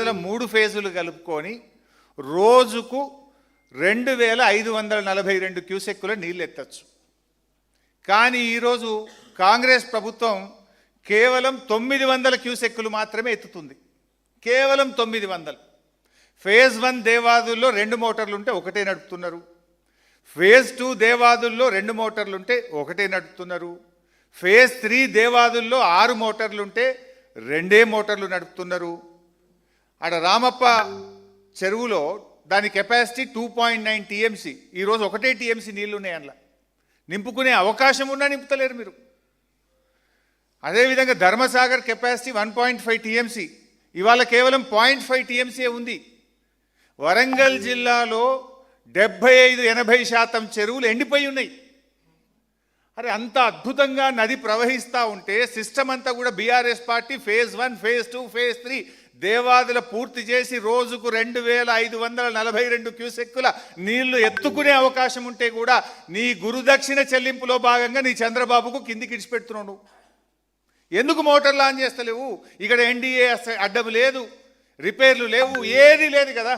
దేవాదుల 3 ఫేజులు కలుపుకొని రోజుకు 2542 క్యూసెక్కుల నీళ్ళు ఎత్తచ్చు. కానీ ఈరోజు కాంగ్రెస్ ప్రభుత్వం కేవలం 900 క్యూసెక్కులు మాత్రమే ఎత్తుతుంది. కేవలం 900. ఫేజ్ 1 దేవాదుల్లో 2 మోటార్లుంటే ఒకటే నడుపుతున్నారు. ఫేజ్ 2 దేవాదుల్లో 2 మోటార్లుంటే ఒకటే నడుపుతున్నారు. ఫేజ్ 3 దేవాదుల్లో 6 మోటార్లుంటే 2 మోటార్లు నడుపుతున్నారు. అక్కడ రామప్ప చెరువులో దాని కెపాసిటీ 2.9 టీఎంసీ. ఈరోజు 1 టీఎంసీ నీళ్లు ఉన్నాయి. అందులో నింపుకునే అవకాశం ఉన్నా నింపుతలేరు మీరు. అదేవిధంగా ధర్మసాగర్ కెపాసిటీ 1.5 టీఎంసీ, ఇవాళ కేవలం 0.5 టీఎంసీ ఉంది. వరంగల్ జిల్లాలో 75-80% చెరువులు ఎండిపోయి ఉన్నాయి. అరే అంత అద్భుతంగా నది ప్రవహిస్తూ ఉంటే సిస్టమ్ అంతా కూడా BRS party phase 1, phase 2, phase 3 Devadula పూర్తి చేసి రోజుకు 2542 క్యూసెక్కుల నీళ్లు ఎత్తుకునే అవకాశం ఉంటే కూడా నీ గురుదక్షిణ చెల్లింపులో భాగంగా నీ చంద్రబాబుకు కిందికి ఇడిచిపెడుతున్నావు. ఎందుకు మోటార్లు ఆన్ చేస్తలేవు? ఇక్కడ ఎన్డీఏ అడ్డం లేదు, రిపేర్లు లేవు, ఏది లేదు కదా.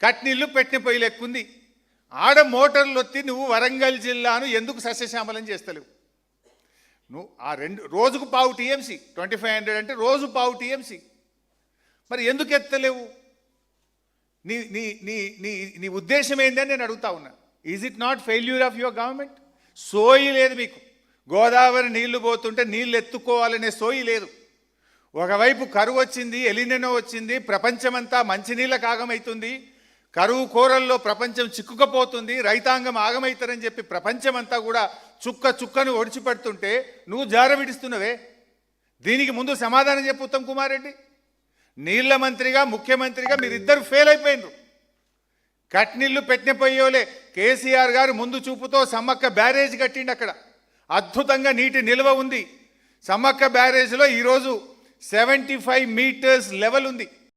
కట్నీళ్ళు పెట్టిన పొయ్యిలు ఎక్కుంది. ఆడ మోటార్లు వచ్చి నువ్వు వరంగల్ జిల్లాను ఎందుకు సస్యశ్యామలం చేస్తలేవు? నువ్వు ఆ రోజుకు 0.5 టీఎంసీ, 2500 అంటే రోజు 0.5 టీఎంసీ. మరి ఎందుకు ఎత్తలేవు? నీ నీ నీ నీ నీ ఉద్దేశం ఏందని నేను అడుగుతా ఉన్నా. Is it not failure of your government? సోయి లేదు మీకు. గోదావరి నీళ్లు పోతుంటే నీళ్ళు ఎత్తుకోవాలనే సోయి లేదు. ఒకవైపు కరువు వచ్చింది, ఎలినెనో వచ్చింది, ప్రపంచమంతా మంచినీళ్ళకు ఆగమవుతుంది, కరువు కోరల్లో ప్రపంచం చిక్కుకపోతుంది, రైతాంగం ఆగమవుతారని చెప్పి ప్రపంచమంతా కూడా చుక్కను ఒడిచిపెడుతుంటే నువ్వు జార విడుస్తున్నవే. దీనికి ముందు సమాధానం చెప్పు ఉత్తమ్ కుమార్ రెడ్డి. నీళ్ల మంత్రిగా, ముఖ్యమంత్రిగా మీరిద్దరు ఫెయిల్ అయిపోయినారు. కట్నీళ్లు పెట్టిన పోయేలే. కేసీఆర్ గారు ముందు చూపుతో సమ్మక్క బ్యారేజ్ కట్టిండి. అక్కడ అద్భుతంగా నీటి నిల్వ ఉంది. సమ్మక్క బ్యారేజ్లో ఈరోజు 75 మీటర్స్ లెవెల్ ఉంది.